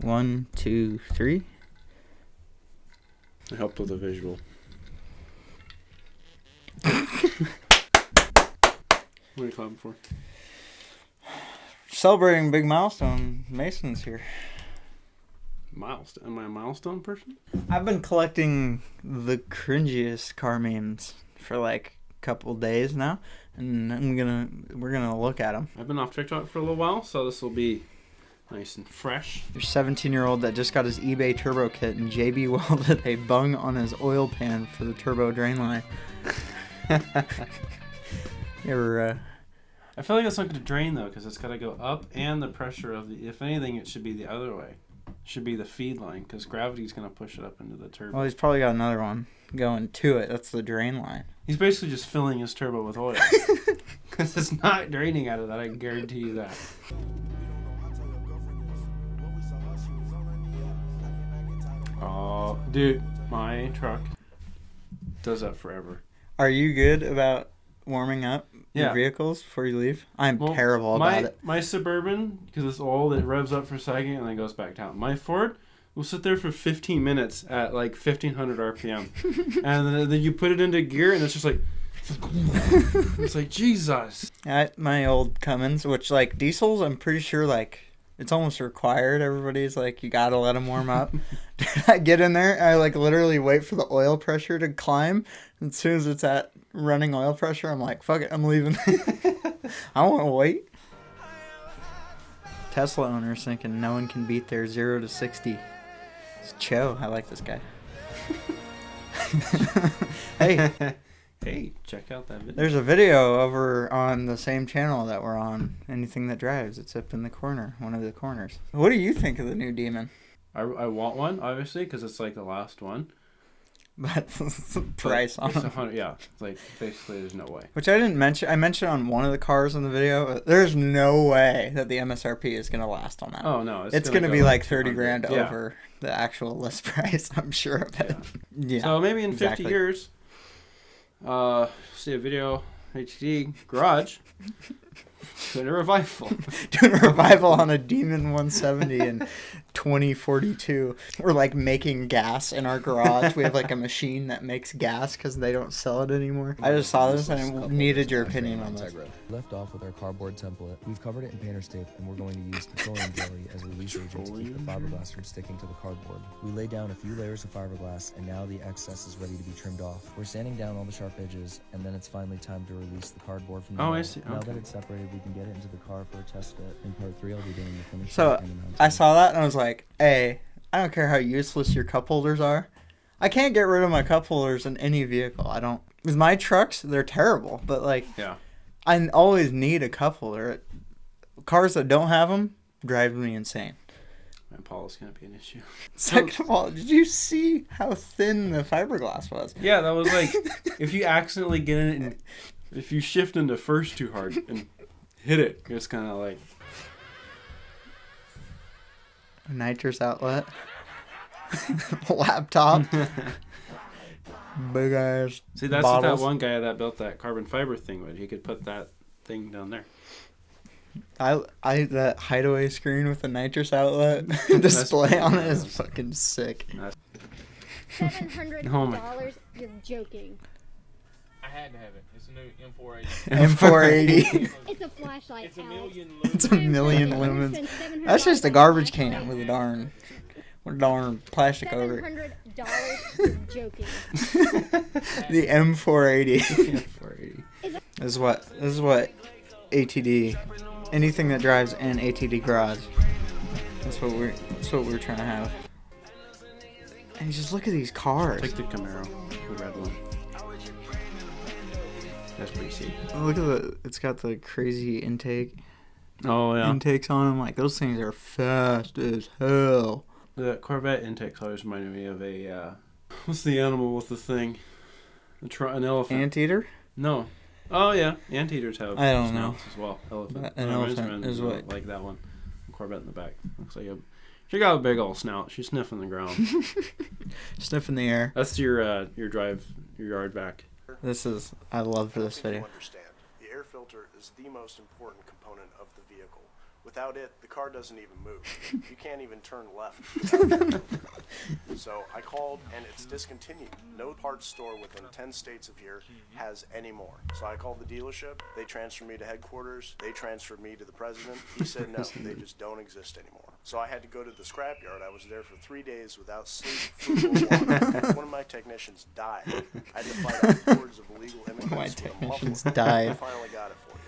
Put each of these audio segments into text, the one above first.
1, 2, 3. I helped with the visual. What are you clapping for? Celebrating big milestone. Mason's here. Milestone? Am I a milestone person? I've been collecting the cringiest car memes for like a couple days now, and we're gonna look at them. I've been off TikTok for a little while, so this will be nice and fresh. Your 17-year-old that just got his eBay turbo kit and JB welded a bung on his oil pan for the turbo drain line. You ever, I feel like it's not going to drain though, because it's got to go up, and the pressure of the. If anything, it should be the other way. It should be the feed line, because gravity's going to push it up into the turbo. well, he's probably got another one going to it. That's the drain line. He's basically just filling his turbo with oil, because it's not draining out of that. I can guarantee you that. Oh, dude, my truck does that forever. Are you good about warming up your Yeah. vehicles before you leave? I'm Well, terrible about it. My Suburban, because it's old, it revs up for a second and then goes back down. My Ford will sit there for 15 minutes at like 1500 RPM. And then you put it into gear and it's just like, it's like, Jesus. My old Cummins, which like diesels, I'm pretty sure like it's almost required. Everybody's like, you gotta let them warm up. I get in there, I like literally wait for the oil pressure to climb. As soon as it's at running oil pressure, I'm like, fuck it, I'm leaving. I won't wait. Tesla owners thinking no one can beat their 0 to 60. It's Cho. I like this guy. Hey. Hey, check out that video. There's a video over on the same channel that we're on. Anything that drives, it's up in the corner, one of the corners. What do you think of the new Demon? I want one, obviously, because it's like the last one. But the price on It's them. 100, yeah, it's like basically there's no way. Which I didn't mention. I mentioned on one of the cars in the video. There's no way that the MSRP is going to last on that. Oh, no. It's going to be like 30 grand 200. over the actual list price, I'm sure of it. Yeah. So maybe in 50 exactly. years, see a video, HDD garage, doing a revival. Doing a revival on a Demon 170 in 2042. We're like making gas in our garage. We have like a machine that makes gas because they don't sell it anymore. I just saw this and I needed your opinion on this. Left off with our cardboard template. We've covered it in painter's tape, and we're going to use petroleum jelly as a release agent to keep the fiberglass from sticking to the cardboard. We laid down a few layers of fiberglass, and now the excess is ready to be trimmed off. We're sanding down all the sharp edges, and then it's finally time to release the cardboard from the Oh, I mold. see. Now Okay. that it's separated, we can get it into the car for a test fit. In part 3, I'll be doing the finishing So and the mounting. I saw that and I was like, hey, I don't care how useless your cup holders are. I can't get rid of my cup holders in any vehicle. I don't. With my trucks, they're terrible. But like, Yeah. I always need a cup holder. Cars that don't have them drive me insane. My Paul's going to be an issue. Second of all, did you see how thin the fiberglass was? Yeah, that was like, if you accidentally get in it and if you shift into first too hard and hit it, it's kind of like, Nitrous outlet. Laptop. Big ass see, that's bottles. what that one guy that built that carbon fiber thing would. He could put that thing down there. I that hideaway screen with the nitrous outlet display on it is fucking sick. $700. Oh my You're joking. I had to have it. It's a new M480. M480. It's a flashlight. It's a Alex. million It's a lumens. million I'm gonna lumens. spend $700 That's just a on garbage flashlight. can with a darn plastic over it. $700. You're joking. The M480. 480. This is what ATD, anything that drives an ATD garage. That's what we're trying to have. And just look at these cars. Take the Camaro, the red one. That's pretty sick. Look at it's got the crazy intakes Oh, yeah. on them. Like those things are fast as hell. The Corvette intakes always reminded me of a, what's the animal with the thing? An elephant. Anteater? No. Oh, yeah. Anteaters have I don't know. snouts as well. Elephant. An elephant is what? Like that one. Corvette in the back. Looks like she got a big old snout. She's sniffing the ground. Sniffing the air. That's your yard vac. I love this video. Understand, the air filter is the most important component of the vehicle. Without it, the car doesn't even move. You can't even turn left. So I called, and it's discontinued. No parts store within 10 states of here has any more. So I called the dealership. They transferred me to headquarters. They transferred me to the president. He said no, they just don't exist anymore. So I had to go to the scrapyard. I was there for 3 days without sleep, food, or water. One of my technicians died. I had to fight off hordes of illegal immigrants My with a technicians muffler. died. I finally got it for you.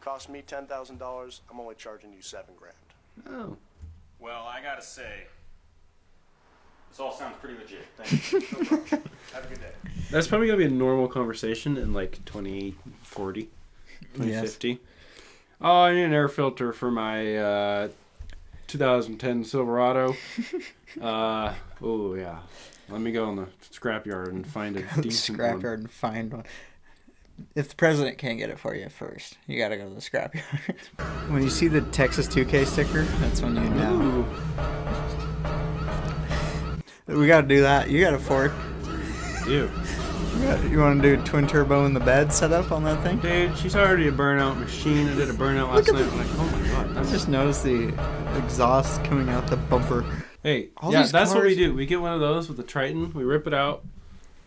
Cost me $10,000. I'm only charging you $7,000. Oh. Well, I gotta say, this all sounds pretty legit. Thank you. No problem. Have a good day. That's probably gonna be a normal conversation in like 2040, 2050. Oh, I need an air filter for my 2010 Silverado. Oh yeah. Let me go in the scrapyard and find a decent one. Scrapyard and find one. If the president can't get it for you first, you gotta go to the scrapyard. When you see the Texas 2K sticker, that's when you know. Ooh. We gotta do that. You got a Ford. Ew. You want to do twin turbo in the bed setup on that thing? Dude, she's already a burnout machine. I did a burnout last night. I'm like, oh my god. I That's just noticed the exhaust coming out the bumper. Hey, All yeah, these that's what we cars- do. We get one of those with the Triton. We rip it out.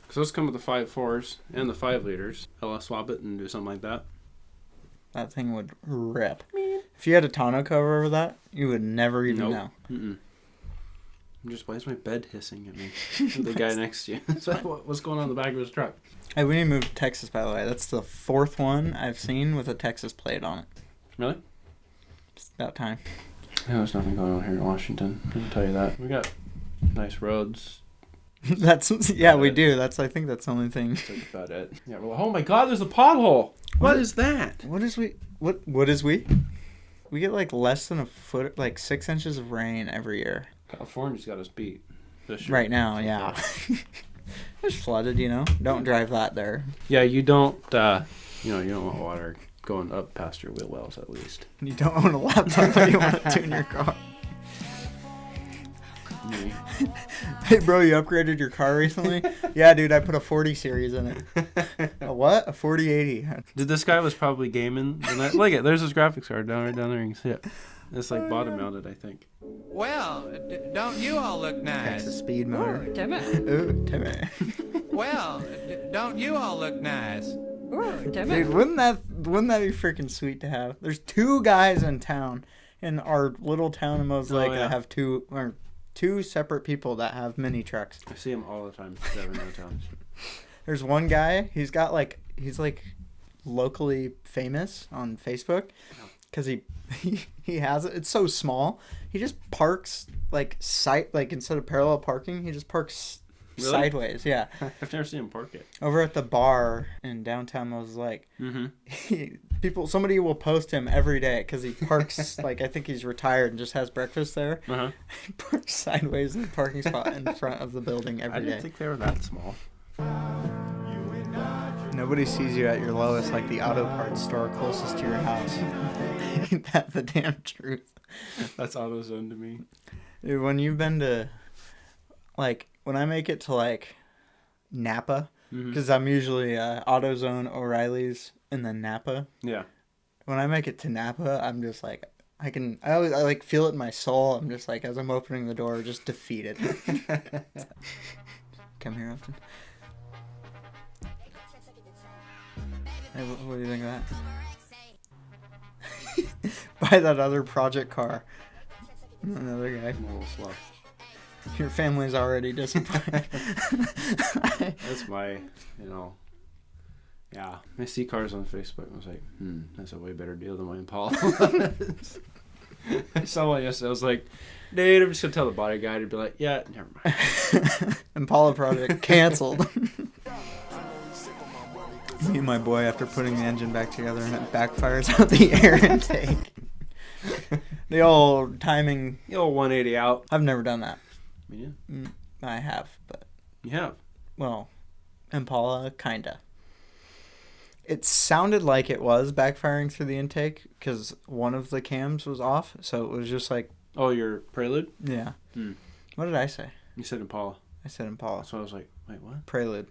Because those come with the 5.4s and the 5 liters. LS swap it and do something like that. That thing would rip. If you had a tonneau cover over that, you would never even know. Mm-mm. I'm just, why is my bed hissing at me? The guy next to you. So what's going on in the back of his truck? Hey, we need to move to Texas, by the way. That's the 4th one I've seen with a Texas plate on it. Really? It's about time. Yeah, there's nothing going on here in Washington. I can tell you that. We got nice roads. We do. I think that's the only thing. That's like about it. Yeah. Well, oh my God, there's a pothole. What is that? What is we? We get like less than a foot, like 6 inches of rain every year. California's got us beat. This year. Right now, yeah. It's flooded, you know. Don't drive that there. Yeah, you don't. You don't want water going up past your wheel wells, at least. You don't own a laptop that you want to tune your car. Me. Hey, bro, you upgraded your car recently? Yeah, dude, I put a 40 series in it. A what? A 4080. Dude, this guy was probably gaming. Look at there's his graphics card down there. You can see it. It's like bottom mounted, I think. Well, don't you all look nice? Texas speed motor. Ooh, Timmy. Ooh, Timmy. Well, don't you all look nice? Ooh, Timmy. Dude, wouldn't that be freaking sweet to have? There's 2 guys in town, in our little town in Mose Lake, that have two separate people that have mini trucks. I see him all the time driving around town. There's one guy, he's like locally famous on Facebook because he has it. It's so small. He just parks like instead of parallel parking, he just parks Really? sideways. Yeah. I've never seen him park it. Over at the bar in downtown Moses Lake. Mm-hmm. Somebody will post him every day because he parks like I think he's retired and just has breakfast there. Uh-huh. He parks sideways in the parking spot in front of the building every I day. didn't think they were that small. Nobody sees you at your lowest like the auto parts store closest to your house. Ain't that the damn truth? That's AutoZone to me. Dude, when you've been to, like, when I make it to, like, Napa, because I'm usually AutoZone, O'Reilly's, and then Napa. Yeah. When I make it to Napa, I'm just like, I like feel it in my soul. I'm just like, as I'm opening the door, just defeated. Come here often. Hey, what do you think of that? Buy that other project car. Another guy. I'm a little slow. Your family's already disappointed. That's my, yeah. I see cars on Facebook and I was like, that's a way better deal than my Impala. I saw one yesterday. I was like, dude, I'm just going to tell the body guy to be like, yeah, never mind. Impala project canceled. Me and my boy, after putting the engine back together and it backfires out the air intake. The old timing. The old 180 out. I've never done that. Yeah. I have, but. You have? Well, Impala, kinda. It sounded like it was backfiring through the intake because one of the cams was off, so it was just like. Oh, your Prelude? Yeah. What did I say? You said Impala. I said Impala. So I was like, wait, what? Prelude.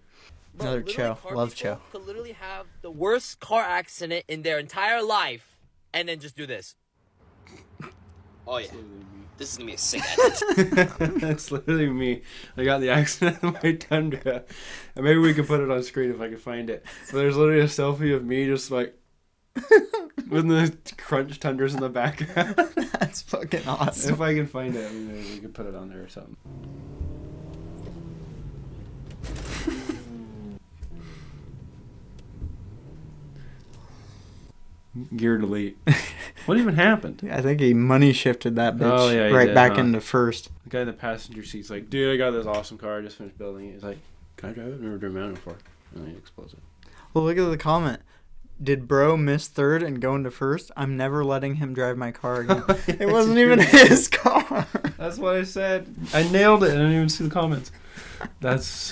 Bro, Another Cho. Love Cho. Could literally have the worst car accident in their entire life and then just do this. Oh yeah, this is gonna be a sick edit. That's literally me. I got the accident of my Tundra. And maybe we could put it on screen if I can find it. But there's literally a selfie of me just like with the crunch Tundras in the background. That's fucking awesome. If I can find it, maybe we could put it on there or something. Gear delete. What even happened? I think he money shifted that bitch Oh, yeah, he right did, back huh? into first. The guy in the passenger seat's like, dude, I got this awesome car. I just finished building it. He's like, can I drive it? I've never driven it before. And then he explodes it. Well, look at the comment. Did bro miss third and go into first? I'm never letting him drive my car again. It wasn't even his car. That's what I said. I nailed it. I didn't even see the comments. That's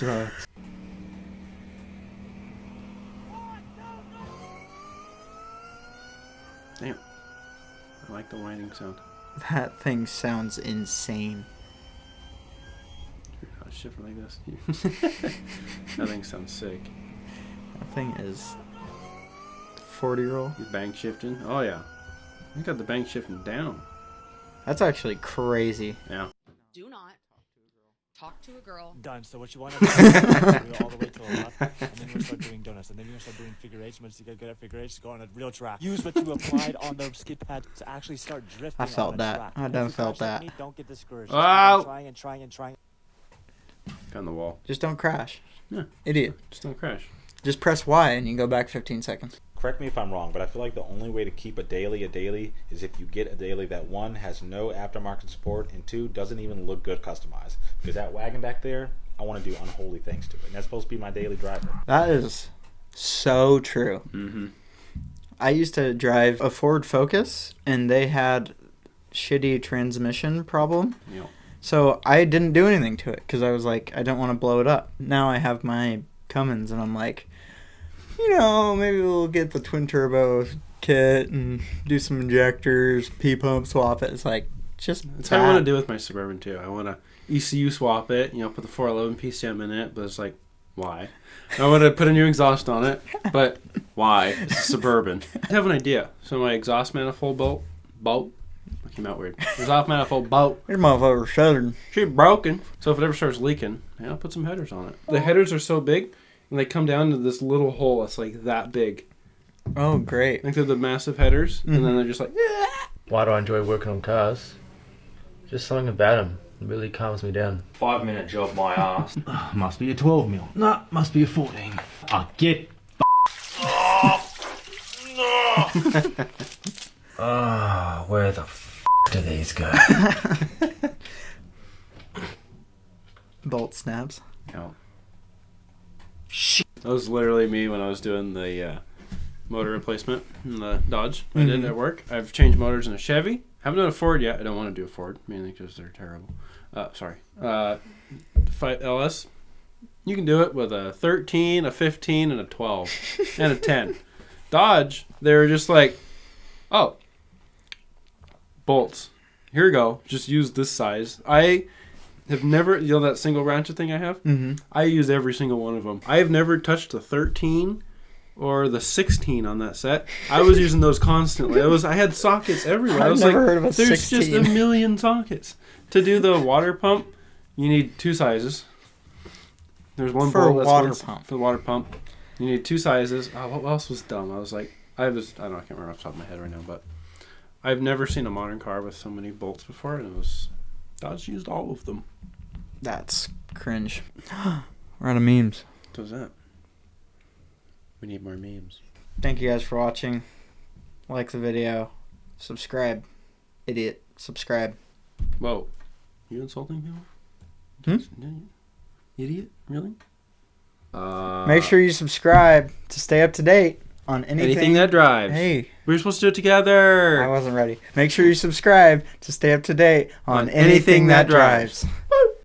damn. I like the whining sound. That thing sounds insane. Not shifting like this. That thing sounds sick. That thing is 40-year-old. You bank shifting. Oh yeah. You got the bank shifting down. That's actually crazy. Yeah. Do not talk to a girl. Done. So what you want to do is go all the way to the left, and then you're gonna start doing donuts, and then you're gonna start doing figure eights. Once you get good at figure eights, go on a real track. Use what you applied on the skid pad to actually start drifting. I felt on that. track. I done felt that. Don't get discouraged. Wow. Keep on trying and trying. Found the wall. Just don't crash. Yeah. Idiot. Just don't crash. Just press Y and you go back 15 seconds. Correct me if I'm wrong, but I feel like the only way to keep a daily is if you get a daily that one has no aftermarket support and two doesn't even look good customized. Because that wagon back there, I want to do unholy things to it, and that's supposed to be my daily driver. That is so true. Mm-hmm. I used to drive a Ford Focus and they had shitty transmission problem. Yep. So I didn't do anything to it because I was like, I don't want to blow it up. Now I have my Cummins and I'm like, maybe we'll get the twin turbo kit and do some injectors, P-pump, swap it. It's like, just that's what I want to do with my Suburban too. I want to ECU swap it, put the 411 PCM in it, but it's like, why? I want to put a new exhaust on it, but why? It's a Suburban. I have an idea. So my exhaust manifold bolt, it came out weird. Exhaust manifold bolt. Your motherfucker's shattered. She's broken. So if it ever starts leaking, I'll put some headers on it. The headers are so big, and they come down to this little hole that's like that big. Oh, great. Like they're the massive headers, and then they're just like, Why do I enjoy working on cars? Just something about them. It really calms me down. 5-minute job, my ass. Must be a 12 mil. Nah, must be a 14. I get Where the do these go? Bolt snaps. No. That was literally me when I was doing the motor replacement in the Dodge I did at work. I've changed motors in a Chevy. Haven't done a Ford yet. I don't want to do a Ford, mainly because they're terrible. Sorry. Fight LS. You can do it with a 13, a 15, and a 12, and a 10. Dodge, they were just like, oh, bolts. Here we go. Just use this size. I have never, that single ratchet thing I have? Mm-hmm. I use every single one of them. I have never touched the 13 or the 16 on that set. I was using those constantly. I had sockets everywhere. I was never like, heard of a there's 16. just a million sockets. To do the water pump, you need two sizes. There's one for bolt a that's water one, pump. For the water pump, you need two sizes. Oh, what else was dumb? I was like, I don't know, I can't remember off the top of my head right now, but I've never seen a modern car with so many bolts before, and Dodge used all of them. That's cringe. We're out of memes. What was that? We need more memes. Thank you guys for watching. Like the video. Subscribe. Idiot. Subscribe. Whoa. You insulting people? Idiot? Really? Make sure you subscribe to stay up to date on anything that drives. Hey. We were supposed to do it together. I wasn't ready. Make sure you subscribe to stay up to date on anything that drives.